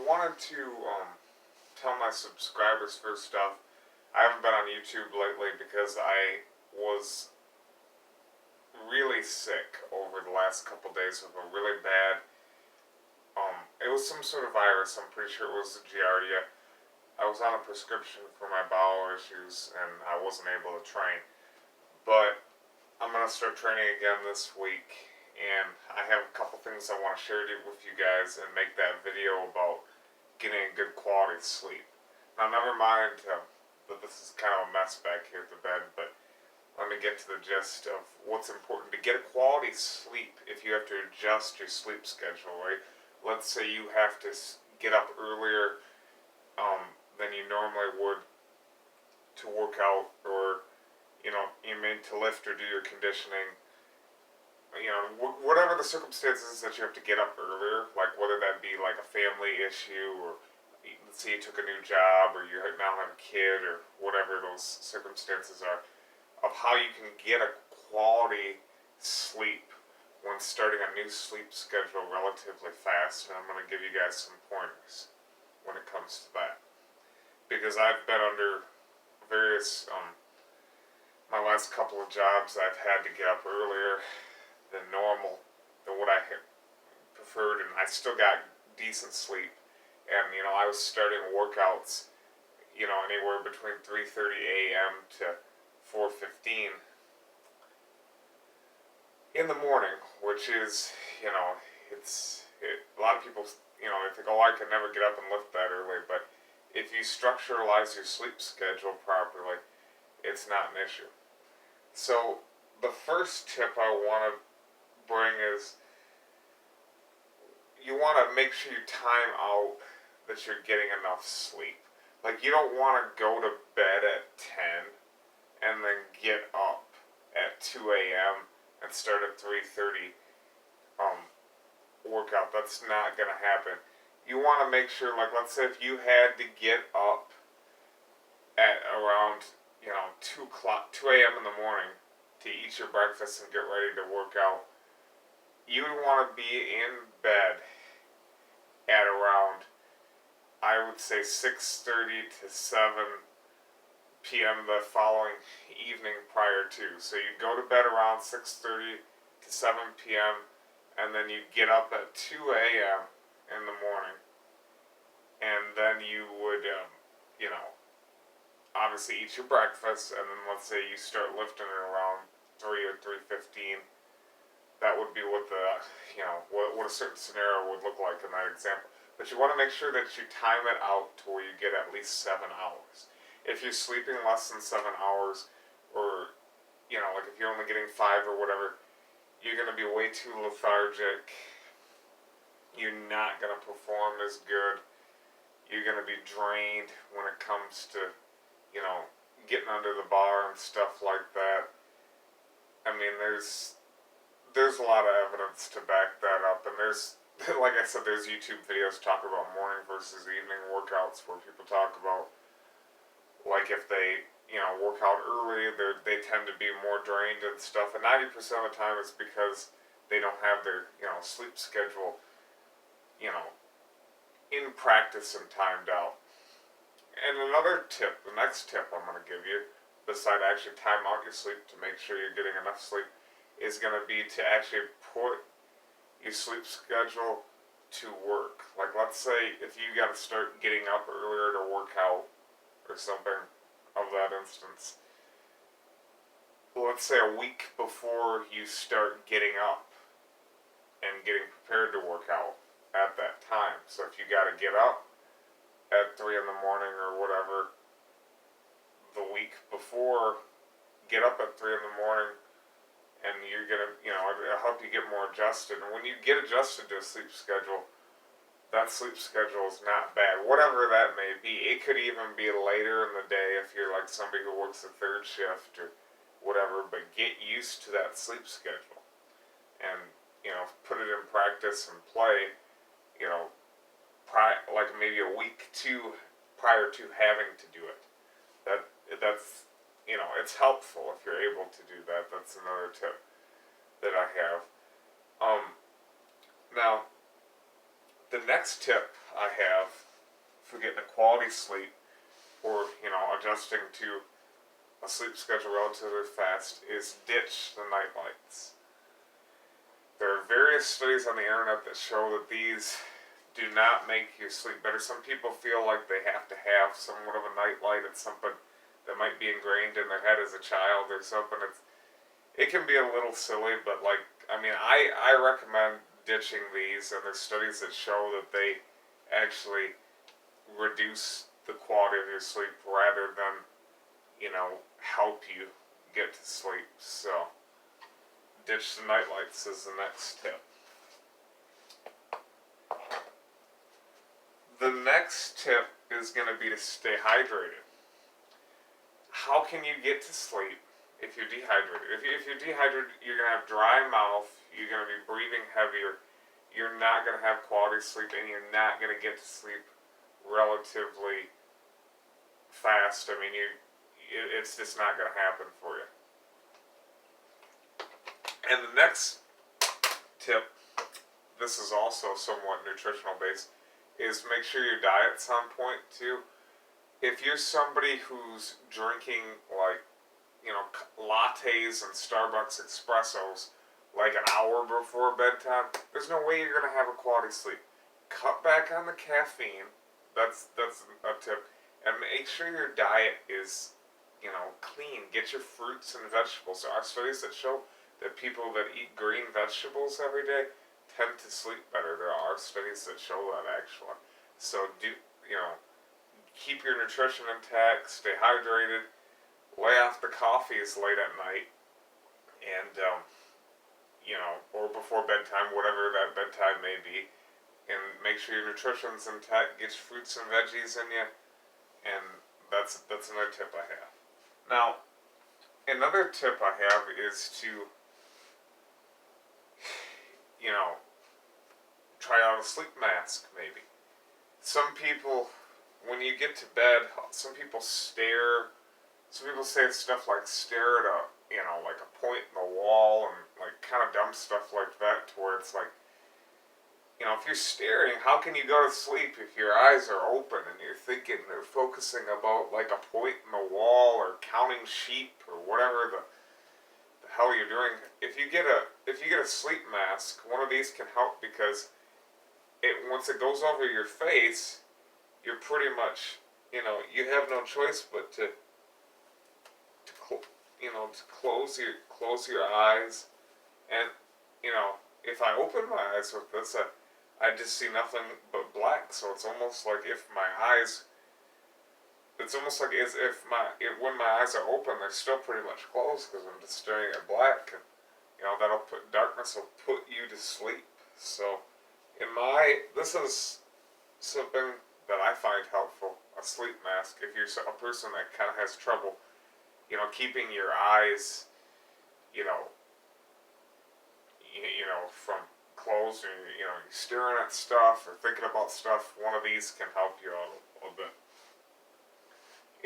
wanted to tell my subscribers first off, I haven't been on YouTube lately because I was really sick over the last couple days with a really bad, it was some sort of virus, I'm pretty sure it was the Giardia. I was on a prescription for my bowel issues and I wasn't able to train. But I'm going to start training again this week, and I have a couple things I want to share with you guys and make that video about getting a good quality sleep. Now, never mind that this is kind of a mess back here at the bed, but let me get to the gist of what's important to get a quality sleep. If you have to adjust your sleep schedule, right? Let's say you have to get up earlier than you normally would to work out, or you mean to lift or do your conditioning. Whatever the circumstances that you have to get up earlier, like whether that be like a family issue, or let's say you took a new job, or you now have a kid, or whatever those circumstances are, of how you can get a quality sleep when starting a new sleep schedule relatively fast. And I'm going to give you guys some pointers when it comes to that, because I've been under various my last couple of jobs, I've had to get up earlier than normal, than what I had preferred, and I still got decent sleep. And I was starting workouts anywhere between 3:30 a.m. to 4:15 in the morning, which is, a lot of people, they think, oh, I can never get up and lift that early, but if you structuralize your sleep schedule properly, it's not an issue. So, the first tip I want to bring is, you want to make sure you time out that you're getting enough sleep. Like, you don't want to go to bed at 10 and then get up at 2 a.m. and start a 3:30 workout. That's not going to happen. You want to make sure, like, let's say if you had to get up at around 2 a.m. in the morning to eat your breakfast and get ready to work out, you would want to be in bed at around, I would say, 6:30 to 7 p.m. the following evening prior to. So you go to bed around 6:30 to 7 p.m. and then you get up at 2 a.m. in the morning, and then you would, obviously eat your breakfast, and then let's say you start lifting at around 3 or 3:15. That would be what what a certain scenario would look like in that example. But you want to make sure that you time it out to where you get at least 7 hours. If you're sleeping less than 7 hours, or like if you're only getting 5 or whatever, you're going to be way too lethargic. You're not going to perform as good. You're going to be drained when it comes to getting under the bar and stuff like that. I mean, there's a lot of evidence to back that up, and there's, like I said, there's YouTube videos talking about morning versus evening workouts where people talk about, like, if they work out early, they tend to be more drained and stuff, and 90% of the time it's because they don't have their sleep schedule in practice and timed out. And another tip, the next tip I'm going to give you, besides actually time out your sleep to make sure you're getting enough sleep, is going to be to actually put your sleep schedule to work. Like, let's say if you got to start getting up earlier to work out or something of that instance, let's say a week before you start getting up and getting prepared to work out at that time. So if you got to get up at 3 in the morning or whatever, the week before, get up at 3 in the morning, and you're gonna, it'll help you get more adjusted. And when you get adjusted to a sleep schedule, that sleep schedule is not bad, whatever that may be. It could even be later in the day if you're like somebody who works a third shift or whatever, but get used to that sleep schedule and, put it in practice and play, like maybe a week prior to having to do it. That's it's helpful if you're able to do that. That's another tip that I have. Now, the the next tip I have for getting a quality sleep, or adjusting to a sleep schedule relatively fast, is ditch the night lights. There are various studies on the internet that show that these do not make you sleep better. Some people feel like they have to have somewhat of a night light. It's something that might be ingrained in their head as a child or something. It can be a little silly, but I recommend ditching these, and there's studies that show that they actually reduce the quality of your sleep rather than, help you get to sleep. So, ditch the nightlights is the next tip. The next tip is going to be to stay hydrated. How can you get to sleep if you're dehydrated? If you're dehydrated, you're going to have dry mouth, you're going to be breathing heavier, you're not going to have quality sleep, and you're not going to get to sleep relatively fast. It's just not going to happen for you. And the next tip, this is also somewhat nutritional based, is make sure your diet's on point too. If you're somebody who's drinking lattes and Starbucks espressos like an hour before bedtime, there's no way you're going to have a quality sleep. Cut back on the caffeine. That's a tip. And make sure your diet is, clean. Get your fruits and vegetables. There are studies that show that people that eat green vegetables every day tend to sleep better. There are studies that show that actually. So keep your nutrition intact, stay hydrated, lay off the coffees late at night, and or before bedtime, whatever that bedtime may be, and make sure your nutrition's intact. Get your fruits and veggies in you, and that's another tip I have. Now, another tip I have is to try out a sleep mask, maybe. Some people, when you get to bed, some people say stuff like stare at like a point in the wall, and like kind of dumb stuff like that, to where it's like, if you're staring, how can you go to sleep if your eyes are open and you're thinking or focusing about like a point in the wall or counting sheep or whatever the hell you're doing? If you get a sleep mask, one of these can help, because once it goes over your face, you're pretty much, you have no choice but to close your eyes. And if I open my eyes with this, I just see nothing but black. So it's almost like when my eyes are open, they're still pretty much closed, because I'm just staring at black, and darkness will put you to sleep. So this is something that I find helpful, a sleep mask. If you're a person that kind of has trouble, keeping your eyes, from closed, and you're staring at stuff or thinking about stuff, one of these can help you out a little bit.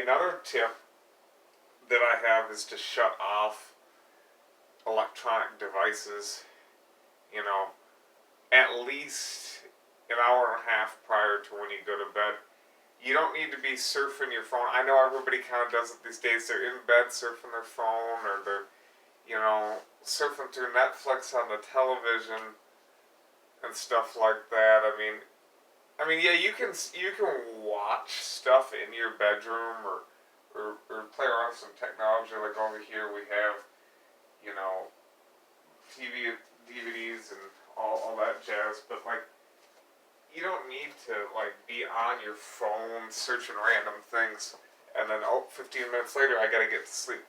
Another tip that I have is to shut off electronic devices, at least an hour and a half prior to when you go to bed. You don't need to be surfing your phone. I know everybody kind of does it these days. They're in bed surfing their phone, or they're, surfing through Netflix on the television and stuff like that. Yeah, you can watch stuff in your bedroom, or play around with some technology. Like over here we have, TV, DVDs, and all that jazz. But you don't need to be on your phone searching random things, and then 15 minutes later I gotta get to sleep.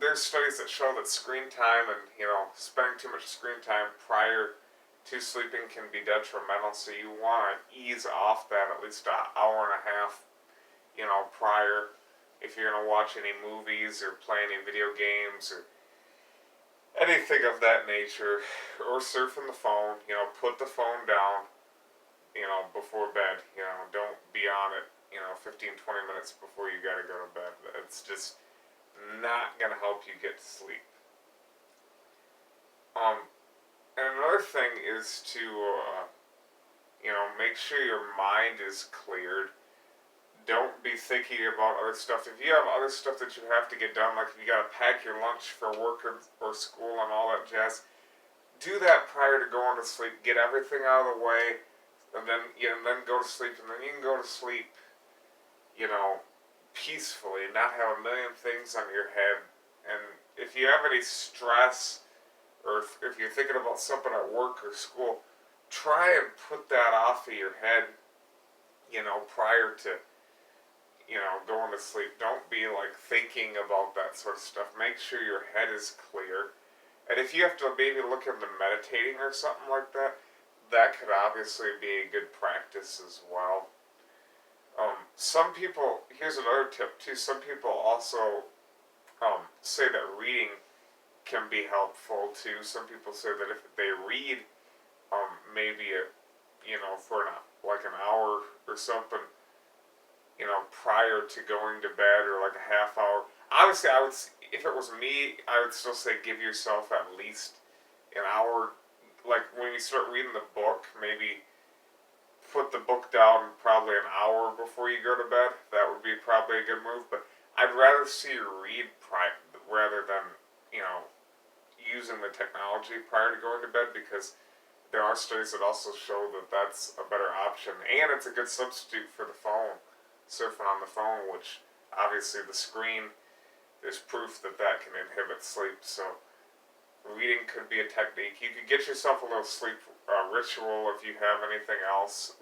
There's studies that show that screen time and spending too much screen time prior to sleeping can be detrimental. So you want to ease off that at least an hour and a half, prior, if you're gonna watch any movies or play any video games or anything of that nature, or surfing the phone. Put the phone down, before bed. Don't be on it, 15, 20 minutes before you gotta go to bed. It's just not gonna help you get to sleep. And another thing is to make sure your mind is cleared. Don't be thinking about other stuff. If you have other stuff that you have to get done, like if you gotta pack your lunch for work or school and all that jazz, do that prior to going to sleep. Get everything out of the way, and then go to sleep, and then you can go to sleep, you know, peacefully, not have a million things on your head. And if you have any stress, or if you're thinking about something at work or school, try and put that off of your head, prior to, going to sleep. Don't be like thinking about that sort of stuff. Make sure your head is clear. And if you have to maybe look into meditating or something like that, that could obviously be a good practice as well. Some people, here's another tip too, some people also say that reading can be helpful too. Some people say that if they read maybe for like an hour or something, prior to going to bed, or like a half hour. Obviously, if it was me, I would still say give yourself at least an hour. Like when you start reading the book, maybe put the book down probably an hour before you go to bed. That would be probably a good move. But I'd rather see you read rather than using the technology prior to going to bed, because there are studies that also show that that's a better option, and it's a good substitute for the phone, surfing on the phone, which obviously the screen, there's proof that that can inhibit sleep. So reading could be a technique. You could get yourself a little sleep ritual if you have anything else,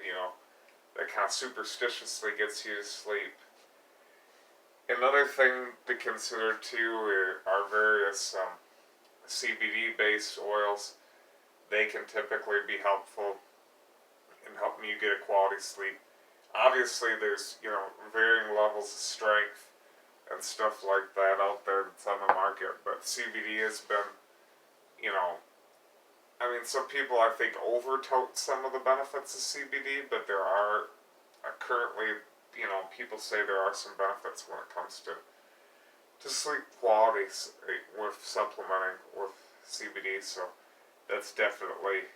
that kind of superstitiously gets you to sleep. Another thing to consider too are various CBD based oils. They can typically be helpful in helping you get a quality sleep. Obviously, there's varying levels of strength and stuff like that out there that's on the market, but CBD has been, some people I think overtote some of the benefits of CBD, but there are currently, people say there are some benefits when it comes to sleep quality with supplementing with CBD. So that's definitely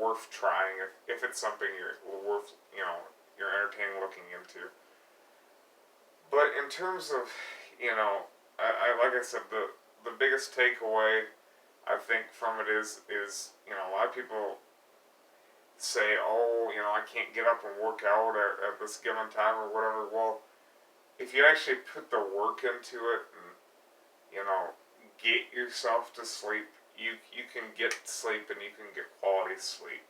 worth trying if it's something you're entertaining looking into. But in terms of I like I said, the biggest takeaway I think from it is a lot of people say, oh, I can't get up and work out at this given time or whatever. Well, if you actually put the work into it and get yourself to sleep, you can get sleep, and you can get quality sleep.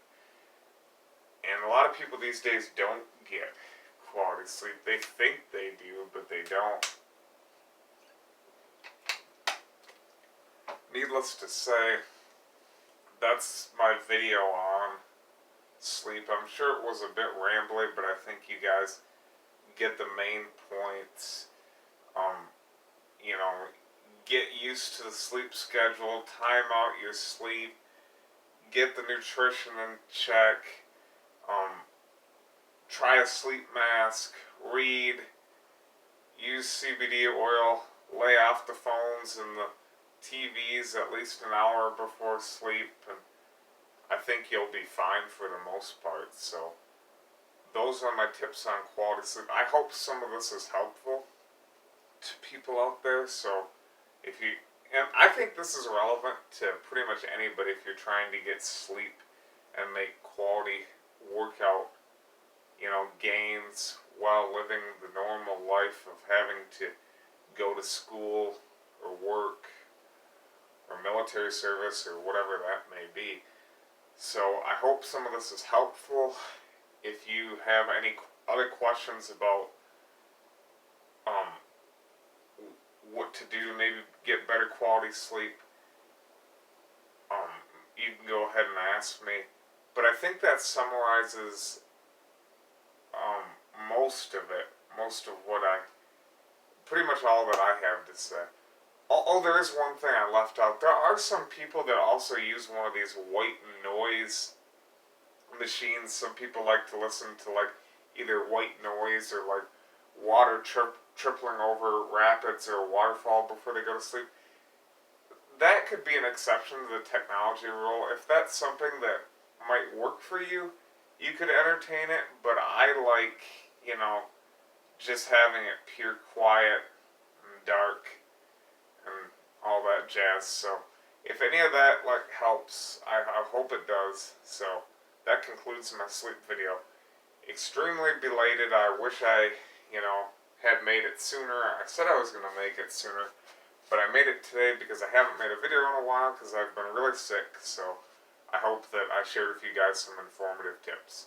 And a lot of people these days don't get quality sleep. They think they do, but they don't. Needless to say, that's my video on sleep. I'm sure it was a bit rambly, but I think you guys get the main points. Get used to the sleep schedule, time out your sleep, get the nutrition in check, try a sleep mask, read, use CBD oil, lay off the phones and the TVs at least an hour before sleep, and I think you'll be fine for the most part. So those are my tips on quality sleep. I hope some of this is helpful to people out there. So and I think this is relevant to pretty much anybody if you're trying to get sleep and make quality workout, gains while living the normal life of having to go to school or work or military service or whatever that may be. So I hope some of this is helpful. If you have any other questions about what to do to maybe get better quality sleep, you can go ahead and ask me. But I think that summarizes most of it, pretty much all that I have to say. Oh, there is one thing I left out. There are some people that also use one of these white noise machines. Some people like to listen to like either white noise or like water tripling over rapids or a waterfall before they go to sleep. That could be an exception to the technology rule. If that's something that might work for you, you could entertain it, but I like, you know, just having it pure quiet and dark and all that jazz. So if any of that like helps, I hope it does. So that concludes my sleep video. Extremely belated. I wish I, you know, had made it sooner. I said I was going to make it sooner, but I made it today because I haven't made a video in a while because I've been really sick. So I hope that I shared with you guys some informative tips.